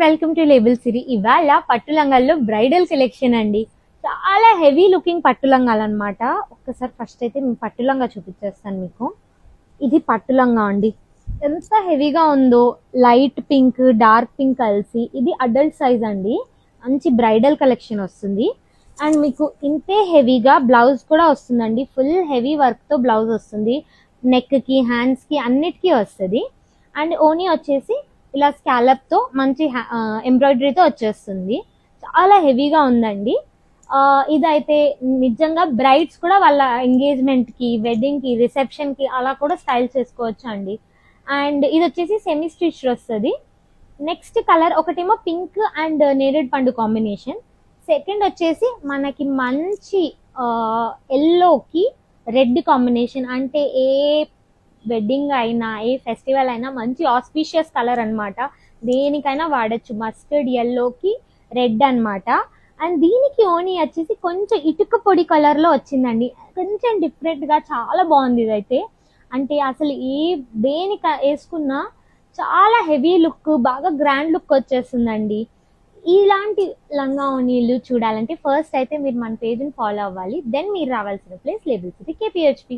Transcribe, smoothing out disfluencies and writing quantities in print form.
Welcome to label సిరీ. ఇవాళ పట్టు లంగాల్లో bridal collection అండి. చాలా హెవీ లుకింగ్ పట్టు లంగాలు అనమాట. ఒక్కసారి ఫస్ట్ అయితే పట్టు లంగా చూపించేస్తాను మీకు. ఇది పట్టు లంగా అండి, ఎంత హెవీగా ఉందో. లైట్ పింక్ డార్క్ పింక్ కలిసి ఇది అడల్ట్ సైజ్ అండి. మంచి బ్రైడల్ కలెక్షన్ వస్తుంది. అండ్ మీకు ఇంతే హెవీగా బ్లౌజ్ కూడా వస్తుందండి. ఫుల్ హెవీ వర్క్తో బ్లౌజ్ వస్తుంది. నెక్కి హ్యాండ్స్కి అన్నిటికీ వస్తుంది. అండ్ ఓనీ వచ్చేసి ఇలా స్కాలప్తో మంచి ఎంబ్రాయిడరీతో వచ్చేస్తుంది. చాలా హెవీగా ఉందండి. ఇదైతే నిజంగా బ్రైడ్స్ కూడా వాళ్ళ ఎంగేజ్మెంట్కి, వెడ్డింగ్కి, రిసెప్షన్కి అలా కూడా స్టైల్ చేసుకోవచ్చు అండి. అండ్ ఇది వచ్చేసి సెమీ స్టిచ్ వస్తుంది. నెక్స్ట్ కలర్ ఒకటేమో పింక్ అండ్ నేరేడ్ పండు కాంబినేషన్. సెకండ్ వచ్చేసి మనకి మంచి ఎల్లోకి రెడ్ కాంబినేషన్. అంటే ఏ వెడ్డింగ్ అయినా ఏ ఫెస్టివల్ అయినా మంచి ఆస్పీషియస్ కలర్ అనమాట. దేనికైనా వాడచ్చు. మస్టర్డ్ ఎల్లోకి రెడ్ అనమాట. అండ్ దీనికి ఓనీ వచ్చేసి కొంచెం ఇటుక పొడి కలర్లో వచ్చిందండి. కొంచెం డిఫరెంట్గా చాలా బాగుంది ఇదైతే. అంటే అసలు దేనికి వేసుకున్నా చాలా హెవీ లుక్, బాగా గ్రాండ్ లుక్ వచ్చేస్తుందండి. ఇలాంటి లంగా ఓనీలు చూడాలంటే ఫస్ట్ అయితే మీరు మన పేజ్ని ఫాలో అవ్వాలి. దెన్ మీరు రావాల్సిన ప్లేస్ లేబుల్ సిటీ KPHP.